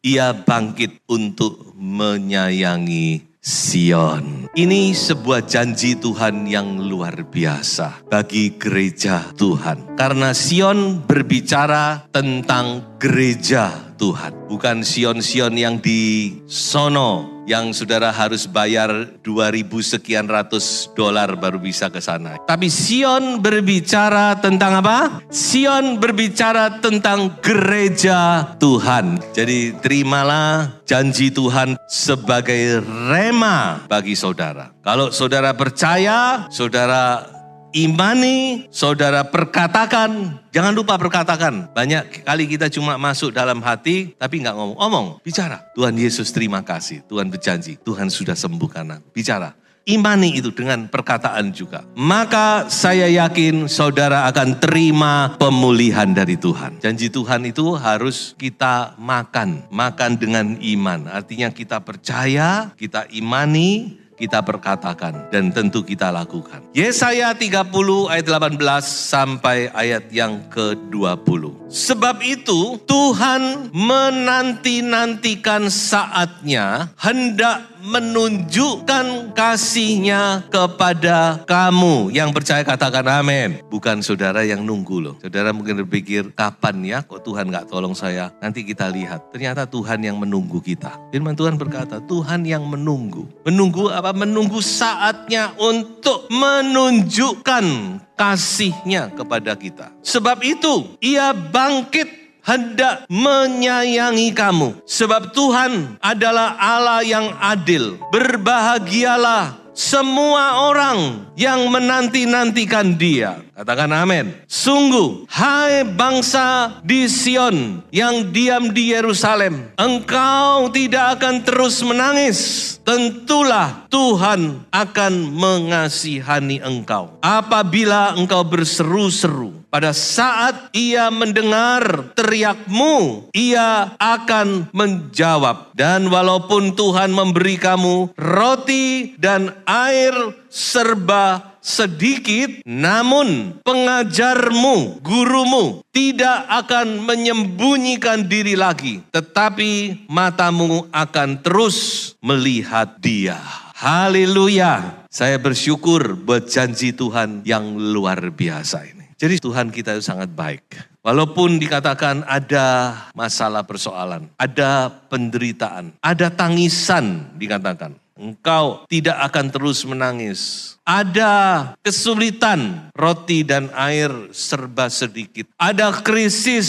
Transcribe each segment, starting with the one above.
Ia bangkit untuk menyayangi Sion. Ini sebuah janji Tuhan yang luar biasa bagi gereja Tuhan. Karena Sion berbicara tentang gereja Tuhan. Bukan Sion-Sion yang di sono, yang saudara harus bayar 2.000 sekian ratus dolar baru bisa ke sana. Tapi Sion berbicara tentang apa? Sion berbicara tentang gereja Tuhan. Jadi terimalah janji Tuhan sebagai rema bagi saudara. Kalau saudara percaya, saudara imani, saudara perkatakan. Jangan lupa perkatakan. Banyak kali kita cuma masuk dalam hati, tapi nggak ngomong. Omong, bicara. Tuhan Yesus terima kasih. Tuhan berjanji. Tuhan sudah sembuhkan aku. Bicara. Imani itu dengan perkataan juga. Maka saya yakin saudara akan terima pemulihan dari Tuhan. Janji Tuhan itu harus kita makan. Makan dengan iman. Artinya kita percaya, kita imani, kita perkatakan dan tentu kita lakukan. Yesaya 30 ayat 18 sampai ayat yang ke-20. Sebab itu Tuhan menanti-nantikan saatnya hendak menunjukkan kasih-Nya kepada kamu. Yang percaya katakan amin. Bukan saudara yang nunggu loh. Saudara mungkin berpikir, kapan ya kok Tuhan gak tolong saya? Nanti kita lihat. Ternyata Tuhan yang menunggu kita. Firman Tuhan berkata, Tuhan yang menunggu. Menunggu apa? Menunggu saatnya untuk menunjukkan kasih-Nya kepada kita. Sebab itu, Ia bangkit hendak menyayangi kamu. Sebab Tuhan adalah Allah yang adil. Berbahagialah semua orang yang menanti-nantikan Dia. Katakan amin. Sungguh, hai bangsa di Sion yang diam di Yerusalem, engkau tidak akan terus menangis. Tentulah Tuhan akan mengasihani engkau. Apabila engkau berseru-seru, pada saat Ia mendengar teriakmu, Ia akan menjawab. Dan walaupun Tuhan memberi kamu roti dan air serba sedikit, namun pengajarmu, gurumu tidak akan menyembunyikan diri lagi, tetapi matamu akan terus melihat Dia. Haleluya. Saya bersyukur buat janji Tuhan yang luar biasa ini. Jadi Tuhan kita itu sangat baik. Walaupun dikatakan ada masalah persoalan, ada penderitaan, ada tangisan dikatakan. Engkau tidak akan terus menangis. Ada kesulitan, roti dan air serba sedikit. Ada krisis,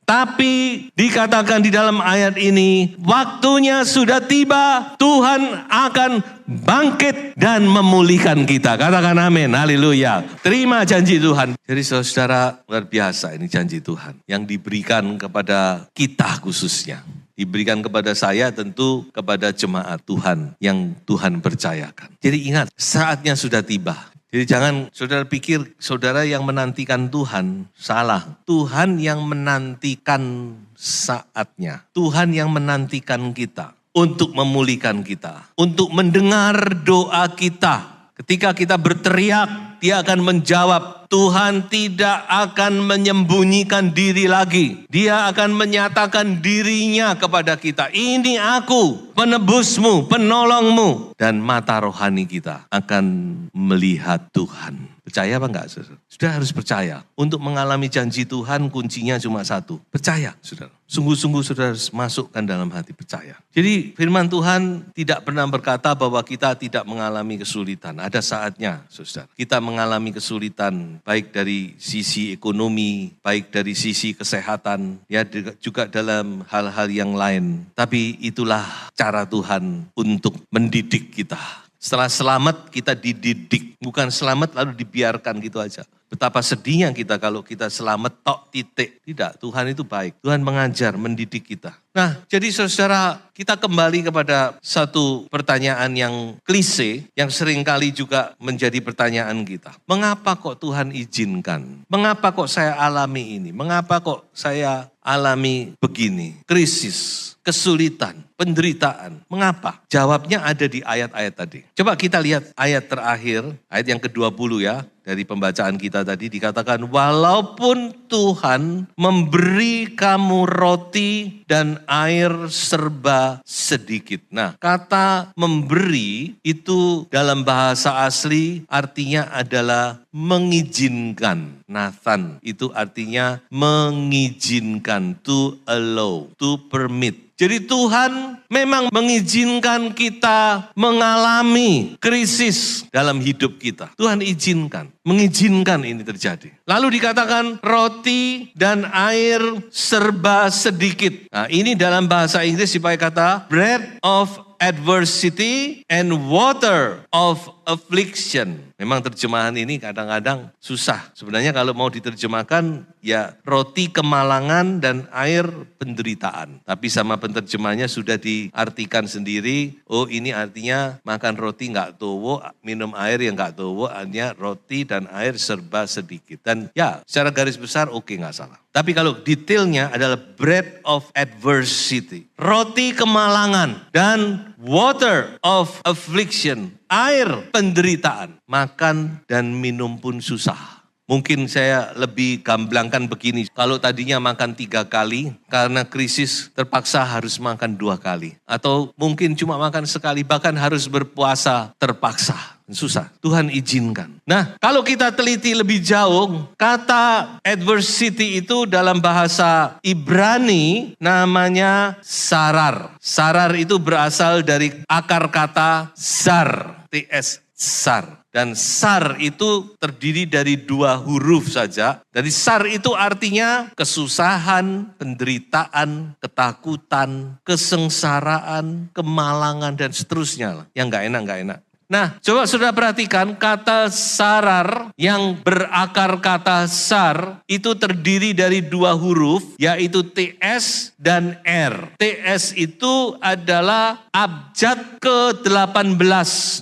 tapi dikatakan di dalam ayat ini, waktunya sudah tiba, Tuhan akan bangkit dan memulihkan kita. Katakan amin, haleluya. Terima janji Tuhan. Jadi saudara, luar biasa ini janji Tuhan yang diberikan kepada kita khususnya. Diberikan kepada saya, tentu kepada jemaat Tuhan yang Tuhan percayakan. Jadi ingat, saatnya sudah tiba. Jadi jangan saudara pikir saudara yang menantikan Tuhan, salah. Tuhan yang menantikan saatnya. Tuhan yang menantikan kita untuk memulihkan kita. Untuk mendengar doa kita. Ketika kita berteriak, Dia akan menjawab. Tuhan tidak akan menyembunyikan diri lagi. Dia akan menyatakan diri-Nya kepada kita. Ini aku, penebusmu, penolongmu. Dan mata rohani kita akan melihat Tuhan. Percaya apa enggak, saudara? Sudah harus percaya. Untuk mengalami janji Tuhan, kuncinya cuma satu. Percaya, saudara. Sungguh-sungguh saudara harus masukkan dalam hati percaya. Jadi firman Tuhan tidak pernah berkata bahwa kita tidak mengalami kesulitan. Ada saatnya, saudara. Kita mengalami kesulitan, baik dari sisi ekonomi, baik dari sisi kesehatan, ya juga dalam hal-hal yang lain. Tapi itulah cara Tuhan untuk mendidik kita. Setelah selamat kita dididik, bukan selamat lalu dibiarkan gitu aja. Betapa sedihnya kita kalau kita selamat tok titik. Tidak, Tuhan itu baik. Tuhan mengajar, mendidik kita. Nah, jadi saudara, kita kembali kepada satu pertanyaan yang klise, yang seringkali juga menjadi pertanyaan kita. Mengapa kok Tuhan izinkan? Mengapa kok saya alami ini? Mengapa kok saya alami begini? Krisis. kesulitan, penderitaan. Mengapa? Jawabnya ada di ayat-ayat tadi. Coba kita lihat ayat terakhir, ayat yang ke-20 ya. Dari pembacaan kita tadi dikatakan, walaupun Tuhan memberi kamu roti dan air serba sedikit. Nah, kata memberi itu dalam bahasa asli artinya adalah mengizinkan. Nathan itu artinya mengizinkan, to allow, to permit. Jadi Tuhan memang mengizinkan kita mengalami krisis dalam hidup kita. Tuhan izinkan, mengizinkan ini terjadi. Lalu dikatakan roti dan air serba sedikit. Nah, ini dalam bahasa Inggris dipakai kata bread of adversity and water of affliction. Memang terjemahan ini kadang-kadang susah. Sebenarnya kalau mau diterjemahkan ya roti kemalangan dan air penderitaan. Tapi sama penerjemahnya sudah diartikan sendiri. Oh ini artinya makan roti nggak towo, minum air yang nggak towo, hanya roti dan air serba sedikit. Dan ya secara garis besar oke nggak salah. Tapi kalau detailnya adalah bread of adversity. Roti kemalangan dan water of affliction. Air penderitaan. Makan dan minum pun susah. Mungkin saya lebih gamblangkan begini. Kalau tadinya makan 3 kali, karena krisis terpaksa harus makan 2 kali. Atau mungkin cuma makan sekali, bahkan harus berpuasa terpaksa. Susah, Tuhan izinkan. Nah, kalau kita teliti lebih jauh, kata adversity itu dalam bahasa Ibrani namanya sarar. Sarar itu berasal dari akar kata zar, ts, sar. Dan sar itu terdiri dari 2 huruf saja. Dari sar itu artinya kesusahan, penderitaan, ketakutan, kesengsaraan, kemalangan, dan seterusnya. Yang gak enak. Nah, coba sudah perhatikan kata sarar yang berakar kata sar itu terdiri dari 2 huruf yaitu TS dan R. TS itu adalah abjad ke-18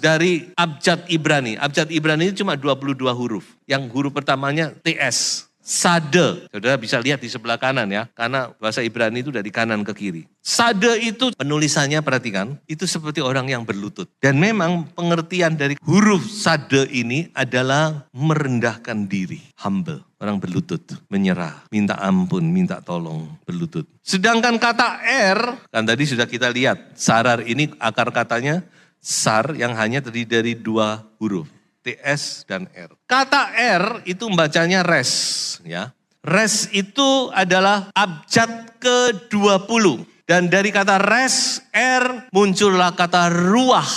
dari abjad Ibrani. Abjad Ibrani itu cuma 22 huruf. Yang huruf pertamanya TS. Sade, saudara bisa lihat di sebelah kanan ya, karena bahasa Ibrani itu dari kanan ke kiri. Sade itu penulisannya perhatikan, itu seperti orang yang berlutut. Dan memang pengertian dari huruf sade ini adalah merendahkan diri, humble. Orang berlutut, menyerah, minta ampun, minta tolong, berlutut. Sedangkan kata R, kan tadi sudah kita lihat, sarar ini akar katanya sar yang hanya terdiri dari 2 huruf. TS dan R. Kata R itu membacanya res, ya. Res itu adalah abjad ke-20. Dan dari kata res, R muncullah kata ruah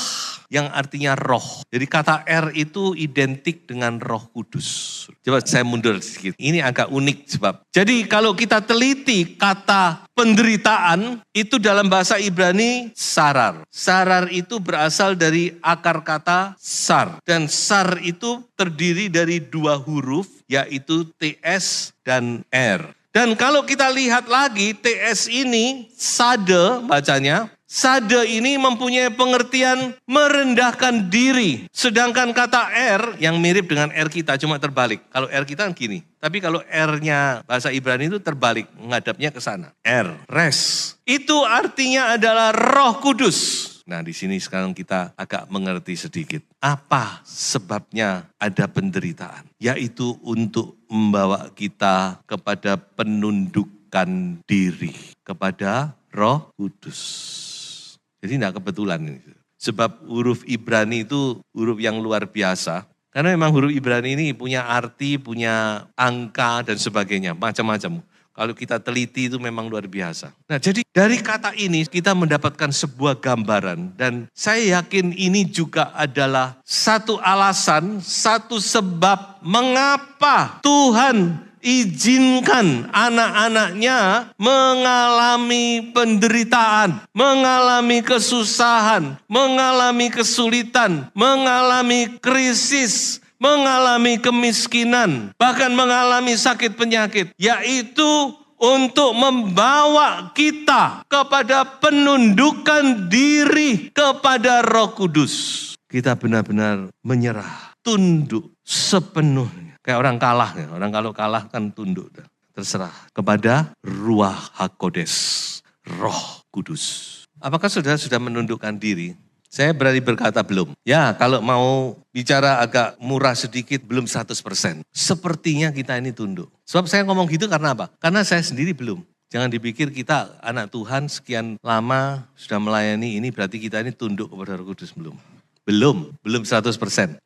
yang artinya roh. Jadi kata R itu identik dengan Roh Kudus. Coba saya mundur sedikit. Ini agak unik sebab. Jadi kalau kita teliti kata penderitaan itu dalam bahasa Ibrani sarar. Sarar itu berasal dari akar kata sar. Dan sar itu terdiri dari 2 huruf yaitu TS dan R. Dan kalau kita lihat lagi TS ini sade bacanya. Sade ini mempunyai pengertian merendahkan diri. Sedangkan kata R yang mirip dengan R kita cuma terbalik. Kalau R kita kan gini. Tapi kalau R-nya bahasa Ibrani itu terbalik. Menghadapnya ke sana. R, res. Itu artinya adalah Roh Kudus. Nah di sini sekarang kita agak mengerti sedikit. Apa sebabnya ada penderitaan? Yaitu untuk membawa kita kepada penundukan diri. Kepada Roh Kudus. Jadi tidak kebetulan ini. Sebab huruf Ibrani itu huruf yang luar biasa. Karena memang huruf Ibrani ini punya arti, punya angka dan sebagainya. Macam-macam. Kalau kita teliti itu memang luar biasa. Nah jadi dari kata ini kita mendapatkan sebuah gambaran. Dan saya yakin ini juga adalah satu alasan, satu sebab mengapa Tuhan izinkan anak-anaknya mengalami penderitaan, mengalami kesusahan, mengalami kesulitan, mengalami krisis, mengalami kemiskinan, bahkan mengalami sakit penyakit, yaitu untuk membawa kita kepada penundukan diri kepada Roh Kudus. Kita benar-benar menyerah, tunduk sepenuhnya. Kayak orang kalah, ya. Orang kalau kalah kan tunduk. Terserah kepada Ruach HaKodes, Roh Kudus. Apakah saudara sudah menundukkan diri? Saya berani berkata belum. Ya, kalau mau bicara agak murah sedikit, belum 100%. Sepertinya kita ini tunduk. Sebab saya ngomong gitu karena apa? Karena saya sendiri belum. Jangan dipikir kita anak Tuhan sekian lama sudah melayani ini berarti kita ini tunduk kepada Roh Kudus. Belum 100%.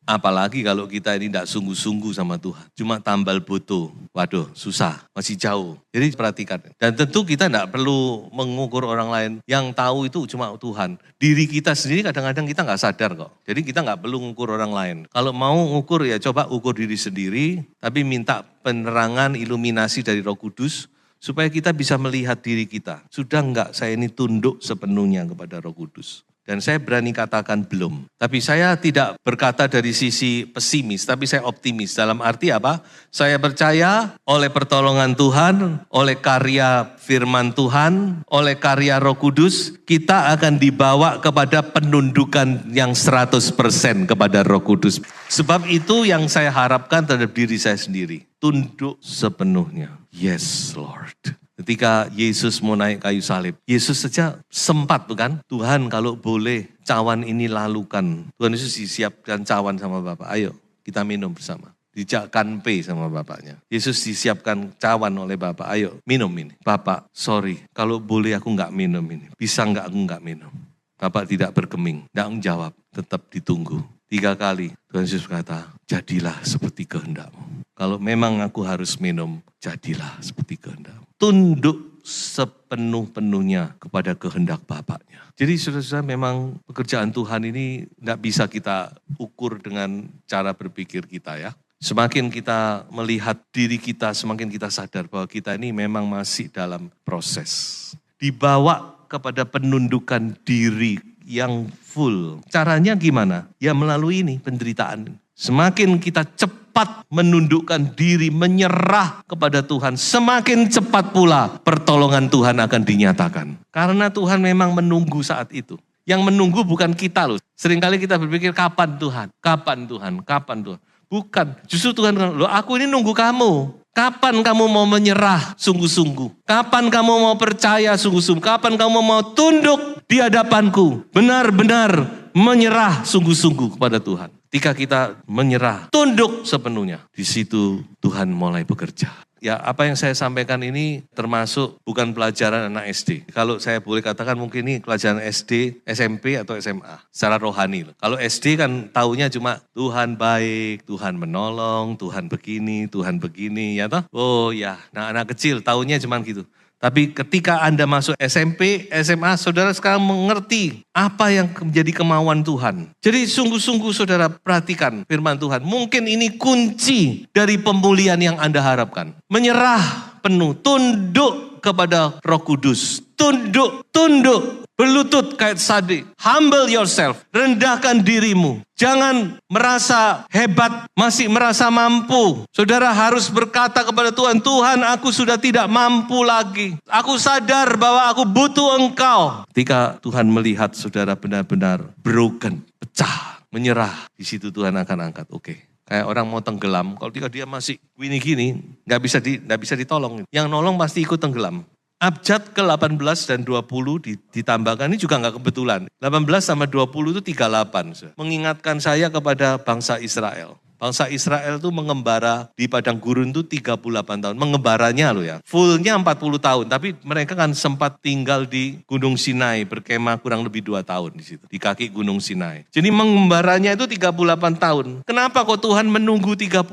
Apalagi kalau kita ini tidak sungguh-sungguh sama Tuhan. Cuma tambal boto, waduh susah, masih jauh. Jadi perhatikan. Dan tentu kita tidak perlu mengukur orang lain. Yang tahu itu cuma Tuhan. Diri kita sendiri kadang-kadang kita nggak sadar kok. Jadi kita nggak perlu mengukur orang lain. Kalau mau mengukur ya coba ukur diri sendiri. Tapi minta penerangan, iluminasi dari Roh Kudus. Supaya kita bisa melihat diri kita. Sudah enggak saya ini tunduk sepenuhnya kepada Roh Kudus. Dan saya berani katakan belum. Tapi saya tidak berkata dari sisi pesimis, tapi saya optimis. Dalam arti apa? Saya percaya oleh pertolongan Tuhan, oleh karya firman Tuhan, oleh karya Roh Kudus, kita akan dibawa kepada penundukan yang 100% kepada Roh Kudus. Sebab itu yang saya harapkan terhadap diri saya sendiri. Tunduk sepenuhnya. Yes, Lord. Ketika Yesus mau naik kayu salib, Yesus saja sempat bukan? Tuhan kalau boleh cawan ini lalukan. Tuhan Yesus disiapkan cawan sama Bapa. Ayo kita minum bersama. Dijakkan P sama Bapaknya. Yesus disiapkan cawan oleh Bapa. Ayo minum ini. Bapak, sorry. Kalau boleh aku enggak minum ini. Bisa enggak aku enggak minum. Bapak tidak bergeming. Enggak menjawab. Tetap ditunggu. 3 kali Tuhan Yesus berkata, jadilah seperti kehendakmu. Kalau memang aku harus minum, jadilah seperti kehendakmu. Tunduk sepenuh-penuhnya kepada kehendak Bapaknya. Jadi saudara-saudara memang pekerjaan Tuhan ini tidak bisa kita ukur dengan cara berpikir kita ya. Semakin kita melihat diri kita, semakin kita sadar bahwa kita ini memang masih dalam proses. Dibawa kepada penundukan diri yang full. Caranya gimana? Ya melalui ini penderitaan. Semakin kita cepat menundukkan diri, menyerah kepada Tuhan, semakin cepat pula pertolongan Tuhan akan dinyatakan. Karena Tuhan memang menunggu saat itu. Yang menunggu bukan kita loh. Seringkali kita berpikir kapan Tuhan? Kapan Tuhan? Kapan Tuhan? Bukan. Justru Tuhan bilang, loh aku ini nunggu kamu. Kapan kamu mau menyerah sungguh-sungguh? Kapan kamu mau percaya sungguh-sungguh? Kapan kamu mau tunduk di hadapanku? Benar-benar menyerah sungguh-sungguh kepada Tuhan. Ketika kita menyerah, tunduk sepenuhnya. Di situ Tuhan mulai bekerja. Ya apa yang saya sampaikan ini termasuk bukan pelajaran anak SD. Kalau saya boleh katakan mungkin ini pelajaran SD, SMP atau SMA. Secara rohani. Kalau SD kan taunya cuma Tuhan baik, Tuhan menolong, Tuhan begini, ya toh? Oh ya, nah anak kecil taunya cuma gitu. Tapi ketika Anda masuk SMP, SMA, saudara sekarang mengerti apa yang menjadi kemauan Tuhan. Jadi sungguh-sungguh saudara perhatikan firman Tuhan. Mungkin ini kunci dari pemulihan yang Anda harapkan. Menyerah penuh, tunduk kepada Roh Kudus. Tunduk. Berlutut kayak tadi. Humble yourself. Rendahkan dirimu. Jangan merasa hebat, masih merasa mampu. Saudara harus berkata kepada Tuhan, Tuhan aku sudah tidak mampu lagi. Aku sadar bahwa aku butuh Engkau. Ketika Tuhan melihat saudara benar-benar broken, pecah, menyerah. Di situ Tuhan akan angkat. Oke. Kayak orang mau tenggelam, kalau dia masih gini-gini, nggak bisa ditolong. Yang nolong pasti ikut tenggelam. Abjad ke-18 dan 20 ditambahkan, ini juga enggak kebetulan. 18 sama 20 itu 38. Mengingatkan saya kepada bangsa Israel. Bangsa Israel itu mengembara di padang gurun itu 38 tahun. Mengembaranya loh ya. Fullnya 40 tahun. Tapi mereka kan sempat tinggal di Gunung Sinai. Berkemah kurang lebih 2 tahun di situ. Di kaki Gunung Sinai. Jadi mengembaranya itu 38 tahun. Kenapa kok Tuhan menunggu 38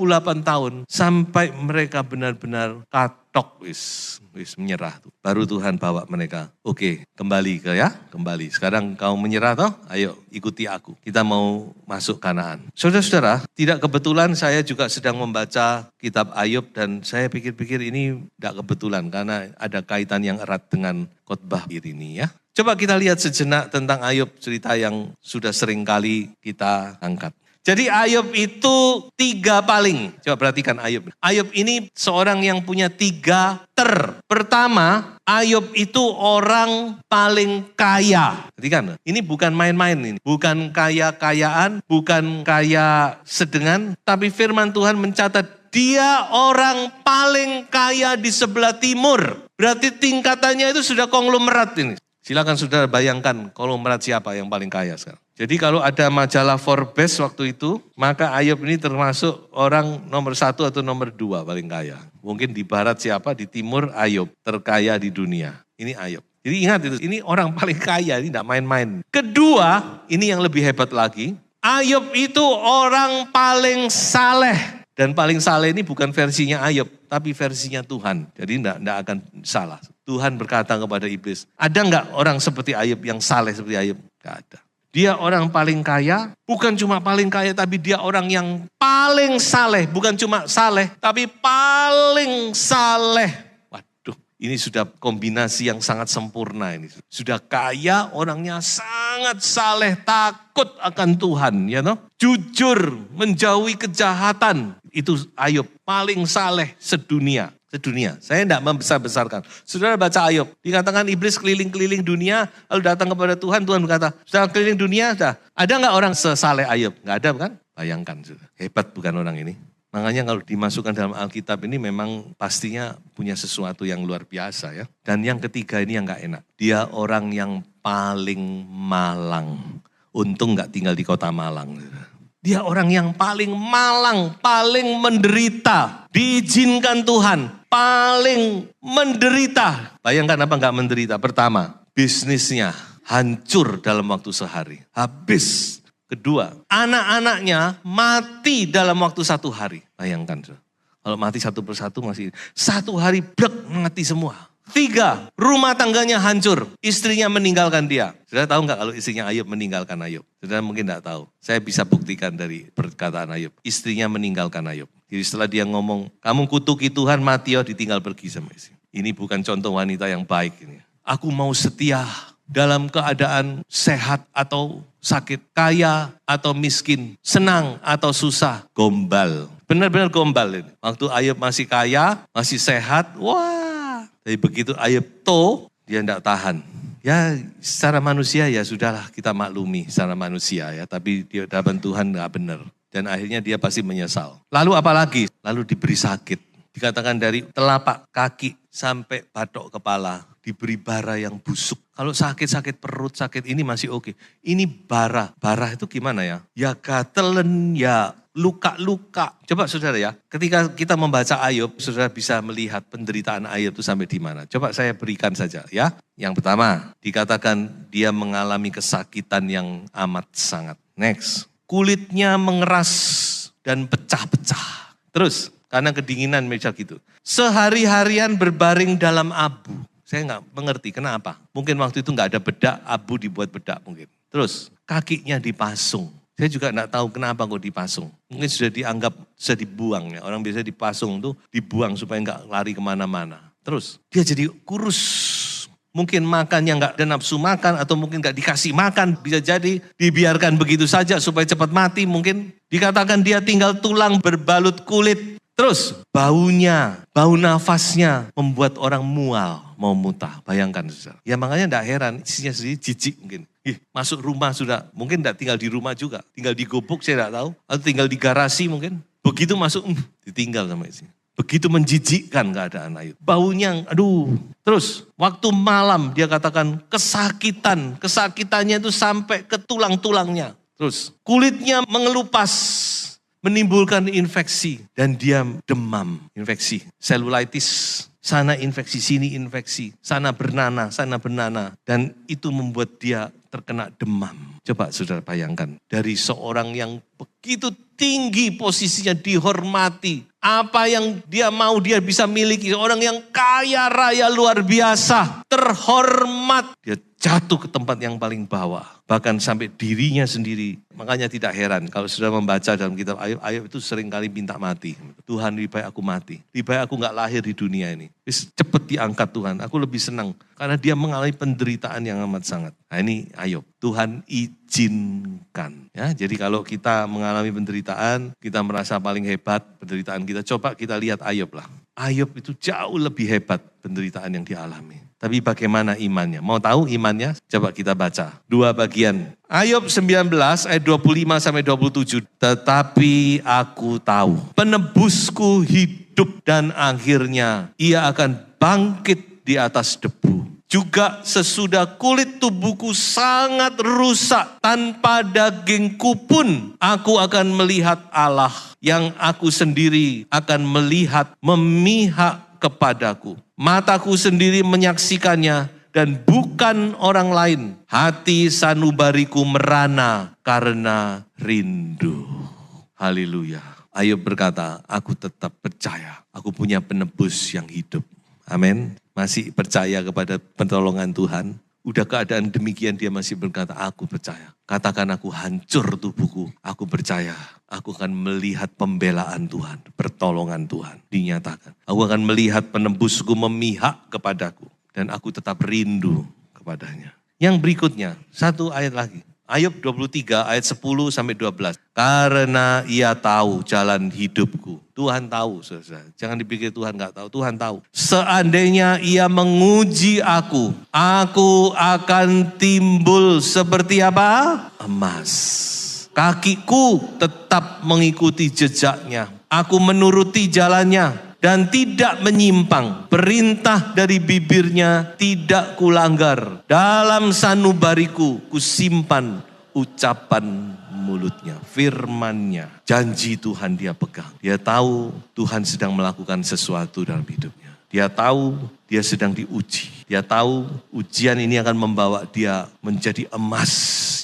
tahun? Sampai mereka benar-benar wis menyerah tuh. Baru Tuhan bawa mereka. Oke, kembali. Sekarang kau menyerah toh? Ayo ikuti aku. Kita mau masuk Kanaan. Saudara-saudara, tidak kebetulan saya juga sedang membaca kitab Ayub dan saya pikir-pikir ini tidak kebetulan karena ada kaitan yang erat dengan khotbah ini ya. Coba kita lihat sejenak tentang Ayub, cerita yang sudah sering kali kita angkat. Jadi Ayub itu 3 paling. Coba perhatikan Ayub. Ayub ini seorang yang punya 3 Pertama, Ayub itu orang paling kaya. Perhatikan, ini bukan main-main ini. Bukan kaya-kayaan, bukan kaya sedengan. Tapi firman Tuhan mencatat dia orang paling kaya di sebelah timur. Berarti tingkatannya itu sudah konglomerat ini. Silakan saudara bayangkan konglomerat siapa yang paling kaya sekarang. Jadi kalau ada majalah Forbes waktu itu, maka Ayub ini termasuk orang nomor 1 atau nomor 2 paling kaya. Mungkin di barat siapa, di timur Ayub, terkaya di dunia. Ini Ayub. Jadi ingat itu, ini orang paling kaya, ini tidak main-main. Kedua, ini yang lebih hebat lagi, Ayub itu orang paling saleh. Dan paling saleh ini bukan versinya Ayub, tapi versinya Tuhan. Jadi tidak akan salah. Tuhan berkata kepada iblis, ada enggak orang seperti Ayub yang saleh seperti Ayub? Enggak ada. Dia orang paling kaya, bukan cuma paling kaya, tapi dia orang yang paling saleh. Bukan cuma saleh, tapi paling saleh. Waduh, ini sudah kombinasi yang sangat sempurna ini. Sudah kaya, orangnya sangat saleh, takut akan Tuhan. Ya no? Jujur, menjauhi kejahatan. Itu Ayub, paling saleh sedunia. Saya tidak membesar-besarkan. Saudara baca Ayub, dikatakan iblis keliling-keliling dunia, lalu datang kepada Tuhan, Tuhan berkata, sudah keliling dunia, sudah. Ada nggak orang sesaleh Ayub? Nggak ada kan? Bayangkan, sudah. Hebat bukan orang ini? Makanya kalau dimasukkan dalam Alkitab ini memang pastinya punya sesuatu yang luar biasa ya. Dan yang ketiga ini yang nggak enak. Dia orang yang paling malang. Untung nggak tinggal di kota Malang. Dia orang yang paling malang, paling menderita. Diizinkan Tuhan, paling menderita. Bayangkan apa enggak menderita? Pertama, bisnisnya hancur dalam waktu sehari. Habis. Kedua, anak-anaknya mati dalam waktu 1 hari. Bayangkan. Kalau mati satu persatu masih 1 hari blek mati semua. 3, rumah tangganya hancur, istrinya meninggalkan dia. Saudara tahu nggak kalau istrinya Ayub meninggalkan Ayub? Saudara mungkin nggak tahu. Saya bisa buktikan dari perkataan Ayub. Istrinya meninggalkan Ayub. Jadi setelah dia ngomong, kamu kutuki Tuhan mati ya, ditinggal pergi sama istri. Ini bukan contoh wanita yang baik ini. Aku mau setia dalam keadaan sehat atau sakit, kaya atau miskin, senang atau susah, gombal. Benar-benar gombal ini. Waktu Ayub masih kaya, masih sehat, wah. Tapi begitu Ayub dia tidak tahan. Ya secara manusia ya sudahlah kita maklumi secara manusia ya. Tapi di hadapan Tuhan tidak benar. Dan akhirnya dia pasti menyesal. Lalu apalagi? Lalu diberi sakit. Dikatakan dari telapak kaki sampai batok kepala. Diberi bara yang busuk. Kalau sakit perut, sakit ini masih oke. Ini bara. Bara itu gimana ya? Ya gatelen, ya luka-luka. Coba saudara ya, ketika kita membaca Ayub, saudara bisa melihat penderitaan Ayub itu sampai di mana. Coba saya berikan saja ya. Yang pertama, dikatakan dia mengalami kesakitan yang amat sangat. Next, kulitnya mengeras dan pecah-pecah. Terus, karena kedinginan meja gitu. Sehari-harian berbaring dalam abu. Saya nggak mengerti kenapa. Mungkin waktu itu nggak ada bedak, abu dibuat bedak mungkin. Terus, kakinya dipasung. Saya juga enggak tahu kenapa kok dipasung. Mungkin sudah dianggap, sudah dibuang ya. Orang biasanya dipasung tuh dibuang supaya enggak lari kemana-mana. Terus dia jadi kurus. Mungkin makannya enggak ada nafsu makan atau mungkin enggak dikasih makan. Bisa jadi dibiarkan begitu saja supaya cepat mati mungkin. Dikatakan dia tinggal tulang berbalut kulit. Terus baunya, bau nafasnya membuat orang mual, mau muntah. Bayangkan saudara. Ya makanya enggak heran, isinya sendiri jijik mungkin. Masuk rumah sudah, mungkin enggak tinggal di rumah juga. Tinggal di gubuk saya enggak tahu. Atau tinggal di garasi mungkin. Begitu masuk, ditinggal sama isinya. Begitu menjijikkan keadaan Ayub. Baunya, aduh. Terus waktu malam dia katakan kesakitan. Kesakitannya itu sampai ke tulang-tulangnya. Terus kulitnya mengelupas. Menimbulkan infeksi dan dia demam, infeksi, selulitis, sana infeksi, sini infeksi, sana bernanah, dan itu membuat dia terkena demam. Coba saudara bayangkan, dari seorang yang begitu tinggi posisinya dihormati, apa yang dia mau dia bisa miliki, orang yang kaya raya luar biasa, terhormat, dia jatuh ke tempat yang paling bawah. Bahkan sampai dirinya sendiri. Makanya tidak heran kalau sudah membaca dalam kitab Ayub, Ayub itu sering kali minta mati. Tuhan lebih baik aku mati. Lebih baik aku gak lahir di dunia ini. Cepat diangkat Tuhan. Aku lebih senang. Karena dia mengalami penderitaan yang amat sangat. Nah ini Ayub. Tuhan izinkan. Ya, jadi kalau kita mengalami penderitaan, kita merasa paling hebat penderitaan kita. Coba kita lihat Ayub lah. Ayub itu jauh lebih hebat penderitaan yang dialami. Tapi bagaimana imannya? Mau tahu imannya? Coba kita baca. 2 bagian. Ayub 19 ayat 25 sampai 27. Tetapi aku tahu penebusku hidup dan akhirnya ia akan bangkit di atas debu. Juga sesudah kulit tubuhku sangat rusak, tanpa dagingku pun aku akan melihat Allah, yang aku sendiri akan melihat memihak kepadaku. Mataku sendiri menyaksikannya dan bukan orang lain. Hati sanubariku merana karena rindu. Haleluya. Ayub berkata, aku tetap percaya, aku punya penebus yang hidup. Amin. Masih percaya kepada pertolongan Tuhan. Udah keadaan demikian dia masih berkata, aku percaya. Katakan aku hancur tubuhku, aku percaya. Aku akan melihat pembelaan Tuhan, pertolongan Tuhan dinyatakan. Aku akan melihat penebusku memihak kepadaku. Dan aku tetap rindu kepadanya. Yang berikutnya, satu ayat lagi. Ayub 23 ayat 10 sampai 12. Karena ia tahu jalan hidupku. Tuhan tahu, saudara. Jangan dipikir Tuhan gak tahu, Tuhan tahu. Seandainya ia menguji aku akan timbul seperti apa? Emas. Kakiku tetap mengikuti jejaknya. Aku menuruti jalannya dan tidak menyimpang. Perintah dari bibirnya tidak kulanggar. Dalam sanubariku kusimpan ucapan mulutnya, firmannya. Janji Tuhan dia pegang. Dia tahu Tuhan sedang melakukan sesuatu dalam hidupnya. Dia tahu dia sedang diuji. Dia tahu ujian ini akan membawa dia menjadi emas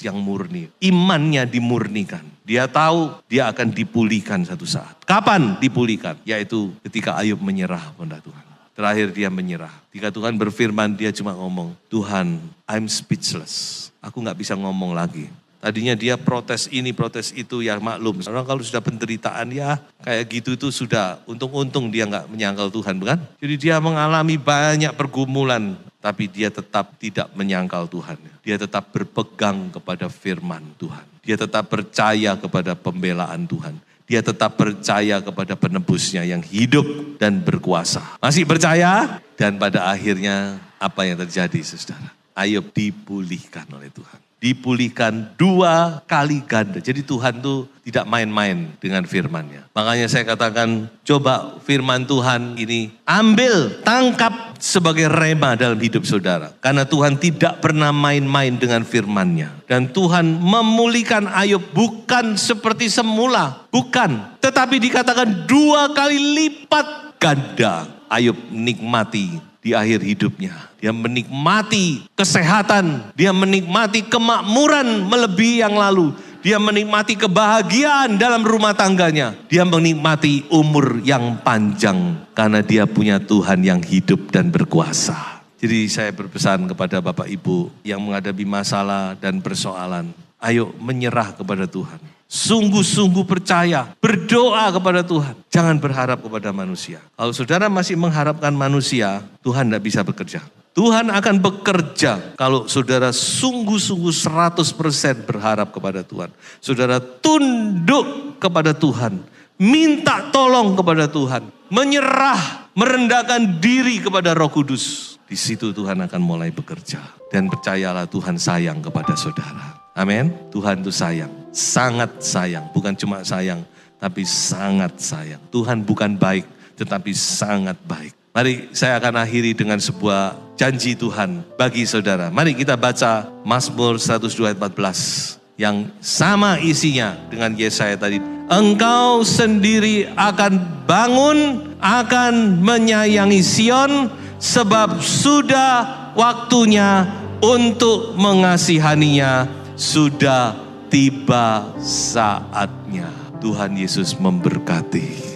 yang murni. Imannya dimurnikan. Dia tahu dia akan dipulihkan satu saat. Kapan dipulihkan? Yaitu ketika Ayub menyerah pada Tuhan. Terakhir dia menyerah. Ketika Tuhan berfirman, dia cuma ngomong, Tuhan, I'm speechless. Aku gak bisa ngomong lagi. Tadinya dia protes ini, protes itu, ya maklum. Orang kalau sudah penderitaan ya kayak gitu itu sudah untung-untung dia gak menyangkal Tuhan, bukan? Jadi dia mengalami banyak pergumulan, tapi dia tetap tidak menyangkal Tuhan. Dia tetap berpegang kepada firman Tuhan. Dia tetap percaya kepada pembelaan Tuhan. Dia tetap percaya kepada penebusnya yang hidup dan berkuasa. Masih percaya? Dan pada akhirnya apa yang terjadi, saudara? Ayub dipulihkan oleh Tuhan. Dipulihkan 2 kali ganda. Jadi Tuhan tuh tidak main-main dengan firman-Nya. Makanya saya katakan, coba firman Tuhan ini ambil, tangkap sebagai rema dalam hidup saudara. Karena Tuhan tidak pernah main-main dengan firman-Nya. Dan Tuhan memulihkan Ayub bukan seperti semula. Bukan. Tetapi dikatakan 2 kali lipat ganda. Ayub nikmati di akhir hidupnya. Dia menikmati kesehatan. Dia menikmati kemakmuran melebihi yang lalu. Dia menikmati kebahagiaan dalam rumah tangganya. Dia menikmati umur yang panjang. Karena dia punya Tuhan yang hidup dan berkuasa. Jadi saya berpesan kepada Bapak Ibu yang menghadapi masalah dan persoalan. Ayo menyerah kepada Tuhan. Sungguh-sungguh percaya, berdoa kepada Tuhan. Jangan berharap kepada manusia. Kalau saudara masih mengharapkan manusia, Tuhan tidak bisa bekerja. Tuhan akan bekerja kalau saudara sungguh-sungguh 100% berharap kepada Tuhan. Saudara tunduk kepada Tuhan, minta tolong kepada Tuhan, menyerah, merendahkan diri kepada Roh Kudus. Di situ Tuhan akan mulai bekerja. Dan percayalah Tuhan sayang kepada saudara. Amin. Tuhan itu sayang, sangat sayang. Bukan cuma sayang, tapi sangat sayang. Tuhan bukan baik, tetapi sangat baik. Mari saya akan akhiri dengan sebuah janji Tuhan bagi saudara. Mari kita baca Mazmur 102 ayat 14. Yang sama isinya dengan Yesaya tadi. Engkau sendiri akan bangun, akan menyayangi Sion, sebab sudah waktunya untuk mengasihaninya. Sudah tiba saatnya. Tuhan Yesus memberkati.